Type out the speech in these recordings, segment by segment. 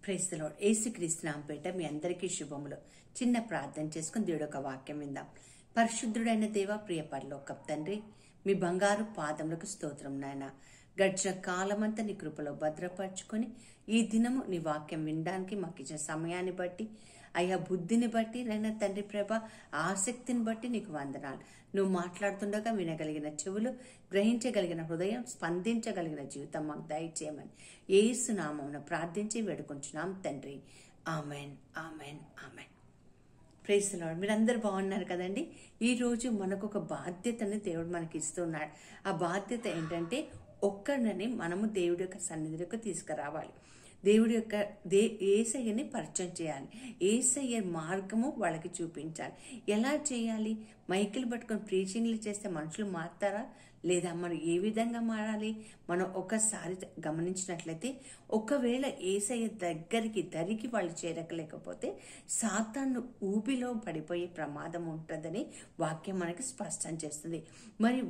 Praise the lord. యేసుక్రీస్తు నామముపేట మీ అందరికీ శుభములు. చిన్న ప్రార్థన చేసుకుని దేవుడు ఒక వాక్యం విందాం. పరిశుద్ధుడైన దేవ, ప్రియ పరలోకపు తండ్రి, మీ బంగారు పాదములకు స్తోత్రం నాయన. గడిచిన కాలమంతా నీ కృపలో భద్రపరచుకొని ఈ దినము నీ వాక్యం వినడానికి మాకు ఇచ్చిన సమయాన్ని బట్టి, అయ్యా బుద్ధిని బట్టి, నైనా తండ్రి ప్రభ ఆసక్తిని బట్టి నీకు వందనాలు. నువ్వు మాట్లాడుతుండగా వినగలిగిన చెవులు, గ్రహించగలిగిన హృదయం, స్పందించగలిగిన జీవితం మాకు దయచేయమని యేసు నామమున ప్రార్థించి వేడుకొంచున్నాం తండ్రి. Amen, amen, amen. Praise the lord. మీరందరూ బాగున్నారు కదండి. ఈరోజు మనకు ఒక బాధ్యతని దేవుడు మనకి ఇస్తున్నాడు. ఆ బాధ్యత ఏంటంటే, ఒక్కరిని మనము దేవుడి యొక్క సన్నిధిలోకి తీసుకురావాలి. దేవుడి యొక్క యేసయ్యని పరిచయం చేయాలి. యేసయ్య మార్గము వాళ్ళకి చూపించాలి. ఎలా చేయాలి? మైకులు పట్టుకొని ప్రీచింగ్లు చేస్తే మనుషులు మారుతారా? లేదా మనం ఏ విధంగా మారాలి? మనం ఒకసారి గమనించినట్లయితే, ఒకవేళ యేసయ్య దరికి వాళ్ళు చేరకలేకపోతే సాతాను ఊబిలో పడిపోయే ప్రమాదం ఉంటుందని వాక్యం మనకి స్పష్టం చేస్తుంది. మరి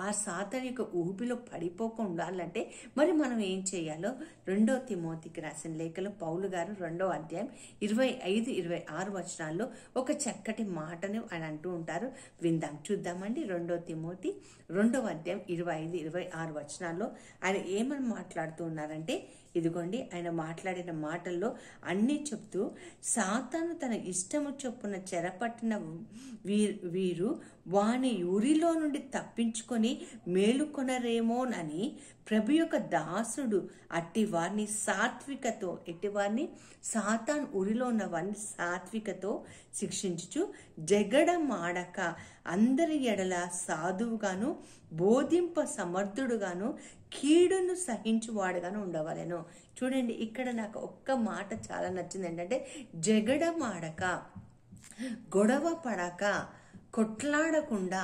ఆ సాతాను యొక్క ఊబిలో పడిపోకుండా ఉండాలంటే మరి మనం ఏం చేయాలో 2 తిమోతికి రాసిన లేఖలో పౌలు గారు 2వ అధ్యాయం 25-26 వచనాల్లో ఒక చక్కటి మాటను ఆయన అంటూ ఉంటారు. విందాం, చూద్దామండి. 2 తిమోతి 2వ అధ్యాయం 25-26 వచనాల్లో ఆయన ఏమని మాట్లాడుతూ ఉన్నారంటే, ఇదిగోండి ఆయన మాట్లాడిన మాటల్లో అన్నీ చెప్తూ, సాతాను తన ఇష్టము చొప్పున చెరపట్టిన వీరు వాని ఉరిలో నుండి తప్పించుకొని మేలుకొనరేమోనని ప్రభు యొక్క దాసుడు అట్టి వారిని సాత్వికతో, ఎట్టివారిని సాతాను ఉరిలో ఉన్న వారిని సాత్వికతో శిక్షించుచు జగడమాడక అందరి ఎడల సాధువుగాను బోధింప సమర్థుడుగాను కీడును సహించువాడుగాను ఉండవలెను. చూడండి, ఇక్కడ నాకు ఒక్క మాట చాలా నచ్చింది. ఏంటంటే, జగడమాడక, గొడవ పడక, కొట్లాడకుండా,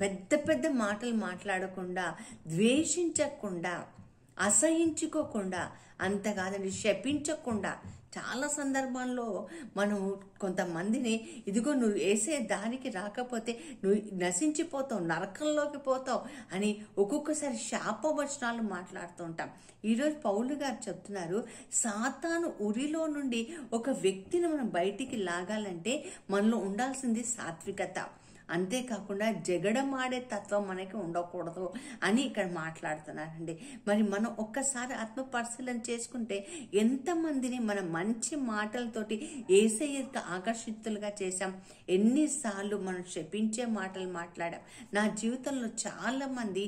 పెద్ద పెద్ద మాటలు మాట్లాడకుండా, ద్వేషించకుండా, అసహించుకోకుండా, అంతకాదని శపించకుండా. చాలా సందర్భాల్లో మనం కొంతమందిని, ఇదిగో నువ్వు వేసే దానికి రాకపోతే నువ్వు నశించిపోతావు, నరకంలోకి పోతావు అని ఒక్కొక్కసారి శాపవచనాలు మాట్లాడుతూ ఉంటాం. ఈరోజు పౌలు గారు చెప్తున్నారు, సాతాను ఉరిలో నుండి ఒక వ్యక్తిని మనం బయటికి లాగాలంటే మనలో ఉండాల్సింది సాత్వికత. అంతేకాకుండా జగడమాడే తత్వం మనకి ఉండకూడదు అని ఇక్కడ మాట్లాడుతున్నారండి. మరి మనం ఒక్కసారి ఆత్మ పరిశీలన చేసుకుంటే ఎంతమందిని మన మంచి మాటలతోటి యేసయ్యకు ఆకర్షితులుగా చేశాం. ఎన్నిసార్లు మనం శపించే మాటలు మాట్లాడాం. నా జీవితంలో చాలా మంది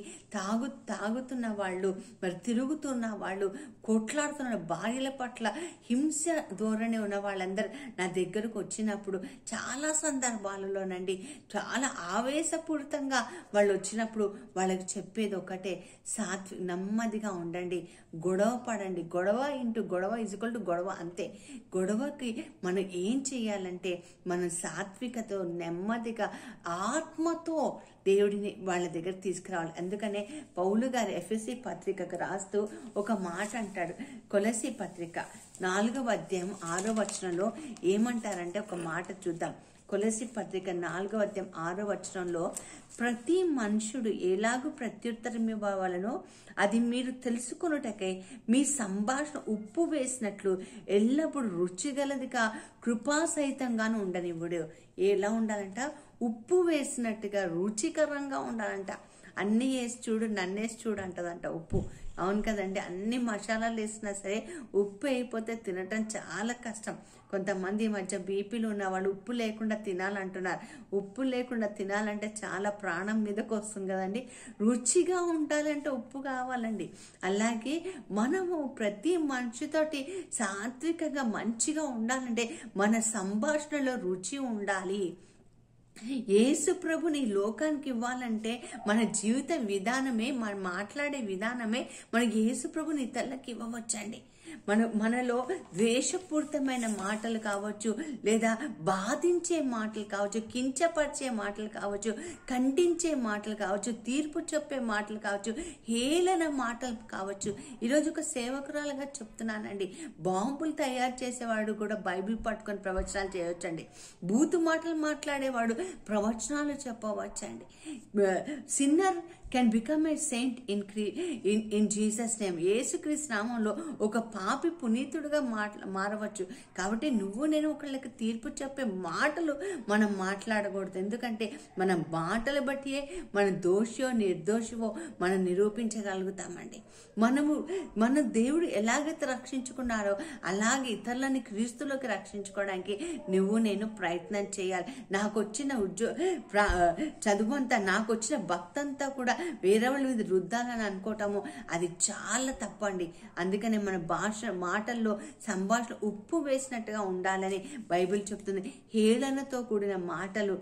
తాగుతున్న వాళ్ళు, మరి తిరుగుతున్న వాళ్ళు, కొట్లాడుతున్న భార్యల పట్ల హింస ధోరణి ఉన్న వాళ్ళందరూ నా దగ్గరకు వచ్చినప్పుడు చాలా సందర్భాలలోనండి చాలా ఆవేశపూరితంగా వాళ్ళు వచ్చినప్పుడు వాళ్ళకి చెప్పేది ఒకటే, నెమ్మదిగా ఉండండి, గొడవ పడండి. గొడవ ఇంటూ గొడవ ఈజ్వల్ టు గొడవ, అంతే. గొడవకి మనం ఏం చేయాలంటే, మనం సాత్వికతో, నెమ్మదిగా, ఆత్మతో దేవుడిని వాళ్ళ దగ్గర తీసుకురావాలి. అందుకనే పౌలు గారు ఎఫెసీ పత్రికకు రాస్తూ ఒక మాట అంటాడు. కొలసీ పత్రిక 4వ అధ్యాయం 6వ వచనంలో ఏమంటారంటే, ఒక మాట చూద్దాం. కొలసీ పత్రిక 4వ అధ్యాయం 6వ వచనంలో, ప్రతి మనుషుడు ఎలాగూ ప్రత్యుత్తరం ఇవ్వాలనో అది మీరు తెలుసుకొనుటకై మీ సంభాషణ ఉప్పు వేసినట్లు ఎల్లప్పుడూ రుచిగలదిగా కృపాసహితంగాను ఉండనివ్వడు. ఎలా ఉండాలంట? ఉప్పు వేసినట్టుగా రుచికరంగా ఉండాలంట. అన్నీ వేసి చూడు, నన్నేసి చూడు అంటదంట ఉప్పు. అవును కదండి. అన్ని మసాలాలు వేసినా సరే ఉప్పు అయిపోతే తినటం చాలా కష్టం. కొంతమంది ఈ మధ్య బీపీలు ఉన్న వాళ్ళు ఉప్పు లేకుండా తినాలంటున్నారు. ఉప్పు లేకుండా తినాలంటే చాలా ప్రాణం మీదకి వస్తుంది కదండి. రుచిగా ఉండాలంటే ఉప్పు కావాలండి. అలాగే మనము ప్రతి మనిషితోటి సాత్వికంగా మంచిగా ఉండాలంటే మన సంభాషణలో రుచి ఉండాలి. యేసు ప్రభుని లోకానికి ఇవ్వాలంటే మన జీవిత విధానమే, మనం మాట్లాడే విధానమే మనకి యేసు ప్రభుని ఇతరులకు ఇవ్వవచ్చండి. మనలో ద్వేషపూరితమైన మాటలు కావచ్చు, లేదా బాధించే మాటలు కావచ్చు, కించపరిచే మాటలు కావచ్చు, ఖండించే మాటలు కావచ్చు, తీర్పు చెప్పే మాటలు కావచ్చు, హేళన మాటలు కావచ్చు. ఈరోజు ఒక సేవకురాలుగా చెప్తున్నానండి, బాంబులు తయారు చేసేవాడు కూడా బైబిల్ పట్టుకొని ప్రవచనాలు చేయవచ్చండి. బూతు మాటలు మాట్లాడేవాడు ప్రవచనాలు చెప్పవచ్చండి. Sinner can become a saint in Jesus name. యేసుక్రీస్తు నామంలో ఒక పాపి పునీతుడుగా మారవచ్చు. కాబట్టి నువ్వు నేను ఒకళ్ళకి తీర్పు చెప్పే మాటలు మనం మాట్లాడకూడదు. ఎందుకంటే మన మాటలు బట్టియే మన దోషియో నిర్దోషివో మనం నిరూపించగలుగుతామండి. మన దేవుడు ఎలాగైతే రక్షించుకున్నారో అలాగే ఇతరులని క్రీస్తులోకి రక్షించుకోవడానికి నువ్వు నేను ప్రయత్నం చేయాలి. నాకు వచ్చిన చదువు అంతా, నాకు వచ్చిన భక్తి అంతా కూడా వేరే వాళ్ళ మీద రుద్దాలని అనుకోవటము అది చాలా తప్పండి. అందుకనే మన మాటల్లో సంభాషణ ఉప్పు వేసినట్టుగా ఉండాలని బైబిల్ చెప్తుంది. హేళనతో కూడిన మాటలు,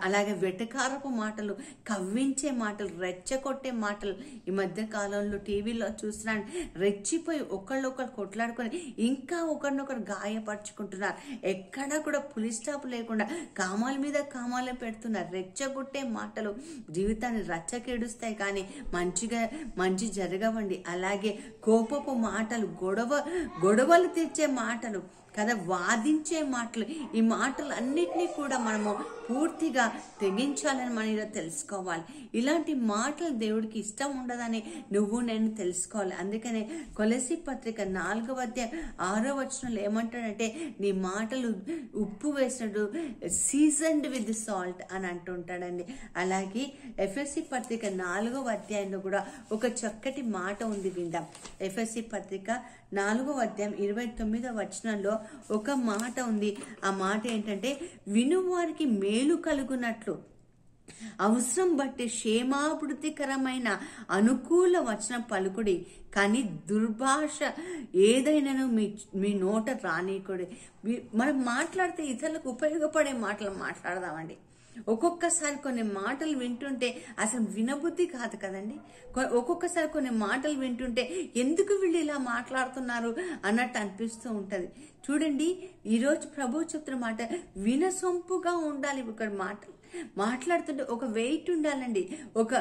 అలాగే వెటకారపు మాటలు, కవ్వించే మాటలు, రెచ్చగొట్టే మాటలు ఈ మధ్య కాలంలో టీవీలో చూస్తున్నాను. రెచ్చిపోయి ఒకళ్ళొకరు కొట్లాడుకొని ఇంకా ఒకరినొకరు గాయపరుచుకుంటున్నారు. ఎక్కడా కూడా పులి స్టాప్ లేకుండా కామాల మీద కామాలే పెడుతున్నారు. రెచ్చగొట్టే మాటలు జీవితాన్ని రచ్చకెడుస్తాయి కానీ మంచి జరగవండి. అలాగే కోపపు మాటలు, గొడవలు తెచ్చే మాటలు కదా, వాదించే మాటలు, ఈ మాటలు అన్నిటినీ కూడా మనము పూర్తిగా తెగించాలని మనం ఇలా తెలుసుకోవాలి. ఇలాంటి మాటలు దేవుడికి ఇష్టం ఉండదని నువ్వు నేను తెలుసుకోవాలి. అందుకనే కొలసీ పత్రిక 4వ అధ్యాయం 6వ వచనంలో ఏమంటాడంటే నీ మాటలు ఉప్పు వేసినట్టు సీజన్డ్ విత్ సాల్ట్ అని అంటుంటాడండి. అలాగే ఎఫ్ఎస్సి పత్రిక 4వ అధ్యాయంలో కూడా ఒక చక్కటి మాట ఉంది, విందాం. ఎఫ్ఎస్సి పత్రిక 4వ అధ్యాయం 29వ వచనంలో ఒక మాట ఉంది. ఆ మాట ఏంటంటే, వినువారికి మేలు కలుగునట్లు అవసరం బట్టి క్షేమాభివృద్ధికరమైన అనుకూల వచనం పలుకుడి, కానీ దుర్భాష ఏదైనాను మీ నోట రానీకుడి. మనం మాట్లాడితే ఇతరులకు ఉపయోగపడే మాటలు మాట్లాడదామండి. ఒక్కొక్కసారి కొన్ని మాటలు వింటుంటే అసలు వినబుద్ధి కాదు కదండి. ఒక్కొక్కసారి కొన్ని మాటలు వింటుంటే ఎందుకు వీళ్ళు ఇలా మాట్లాడుతున్నారు అన్నట్టు అనిపిస్తూ ఉంటది. చూడండి, ఈరోజు ప్రభు చెప్తున్న మాట వినసొంపుగా ఉండాలి. ఒక మాట్లాడుతుంటే ఒక వెయిట్ ఉండాలండి. ఒక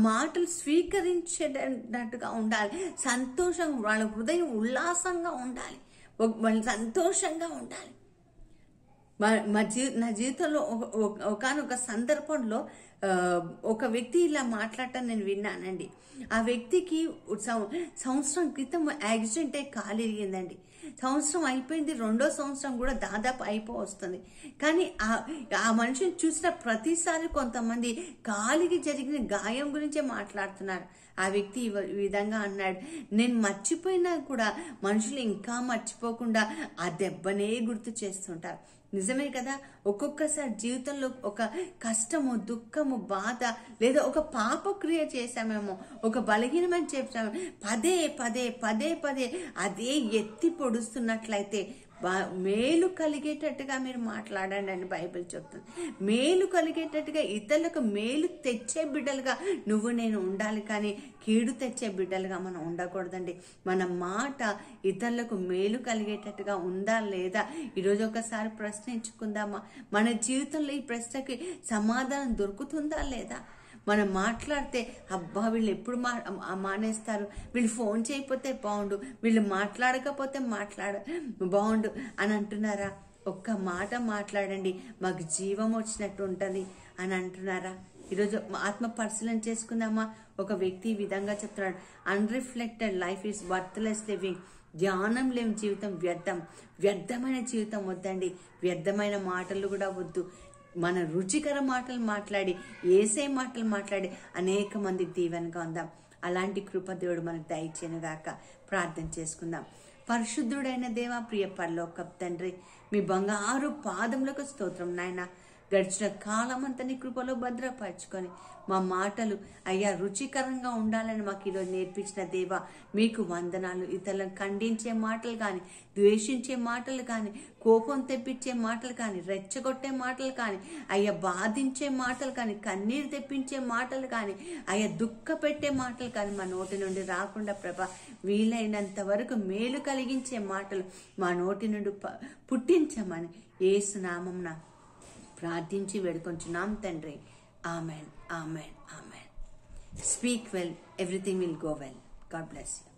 మాటలు స్వీకరించేటట్టుగా ఉండాలి. సంతోషంగా, వాళ్ళ హృదయం ఉల్లాసంగా ఉండాలి. వాళ్ళు సంతోషంగా ఉండాలి. నా జీవితంలో ఒకనొక సందర్భంలో ఒక వ్యక్తి ఇలా మాట్లాడటం నేను విన్నానండి. ఆ వ్యక్తికి సంవత్సరం క్రితం యాక్సిడెంట్ అయి కాలు ఇరిగిందండి. సంవత్సరం అయిపోయింది, 2వ సంవత్సరం కూడా దాదాపు వస్తుంది. కానీ ఆ మనిషిని చూసిన ప్రతిసారి కొంతమంది కాలికి జరిగిన గాయం గురించే మాట్లాడుతున్నారు. ఆ వ్యక్తి ఈ విధంగా అన్నాడు, నేను మర్చిపోయినా కూడా మనుషులు ఇంకా మర్చిపోకుండా ఆ దెబ్బనే గుర్తు చేస్తుంటారు. నిజమే కదా. ఒక్కొక్కసారి జీవితంలో ఒక కష్టము, దుఃఖము, బాధ, లేదా ఒక పాప క్రియ చేశామేమో, ఒక బలహీనమని చెప్పామేమో, పదే పదే పదే పదే అదే ఎత్తి పొడుస్తున్నట్లయితే మేలు కలిగేటట్టుగా మీరు మాట్లాడండి అని బైబిల్ చెప్తుంది. మేలు కలిగేటట్టుగా, ఇతరులకు మేలు తెచ్చే బిడ్డలుగా నువ్వు నేను ఉండాలి, కానీ కీడు తెచ్చే బిడ్డలుగా మనం ఉండకూడదండి. మన మాట ఇతరులకు మేలు కలిగేటట్టుగా ఉందా లేదా ఈరోజు ఒకసారి ప్రశ్నించుకుందామా? మన జీవితంలో ఈ ప్రశ్నకి సమాధానం దొరుకుతుందా లేదా? మనం మాట్లాడితే అబ్బా వీళ్ళు ఎప్పుడు మానేస్తారు, వీళ్ళు ఫోన్ చేయకపోతే బాగుండు, వీళ్ళు మాట్లాడకపోతే బాగుండు అని అంటున్నారా? ఒక్క మాట మాట్లాడండి, మాకు జీవం వచ్చినట్టు ఉంటుంది అని అంటున్నారా? ఈరోజు ఆత్మ పరిశీలన చేసుకుందామా? ఒక వ్యక్తి ఈ విధంగా చెప్తున్నాడు, అన్రిఫ్లెక్టెడ్ లైఫ్ ఈజ్ వర్త్లెస్ లివింగ్. ధ్యానం లేని జీవితం వ్యర్థమైన జీవితం వద్దండి. వ్యర్థమైన మాటలు కూడా వద్దు. మన రుచికర మాటలు మాట్లాడి, ఏసే మాటలు మాట్లాడి అనేక మందికి దీవెనగా ఉందాం. అలాంటి కృప దేవుడు మనకు దయచేయనుగాక. ప్రార్థన చేసుకుందాం. పరిశుద్ధుడైన దేవా, ప్రియ పరలోకపు తండ్రి, మీ బంగారు పాదములకు స్తోత్రం నాయన. గడిచిన కాలం అంతా నీ కృపలో భద్రపరచుకొని మా మాటలు అయ్యా రుచికరంగా ఉండాలని మాకు ఈరోజు నేర్పించిన దేవా మీకు వందనాలు. ఇతరులను ఖండించే మాటలు కానీ, ద్వేషించే మాటలు కానీ, కోపం తెప్పించే మాటలు కానీ, రెచ్చగొట్టే మాటలు కానీ, అయ్యా బాధించే మాటలు కానీ, కన్నీరు తెప్పించే మాటలు కానీ, అయ్యా దుఃఖ పెట్టే మాటలు కానీ మా నోటి నుండి రాకుండా ప్రభా, వీలైనంత వరకు మేలు కలిగించే మాటలు మా నోటి నుండి పుట్టించమని యేసు నామమున ప్రార్థించి వేడుకొంచున్నాం తండ్రి. Amen, amen, amen. Speak well, everything will go well. God bless you.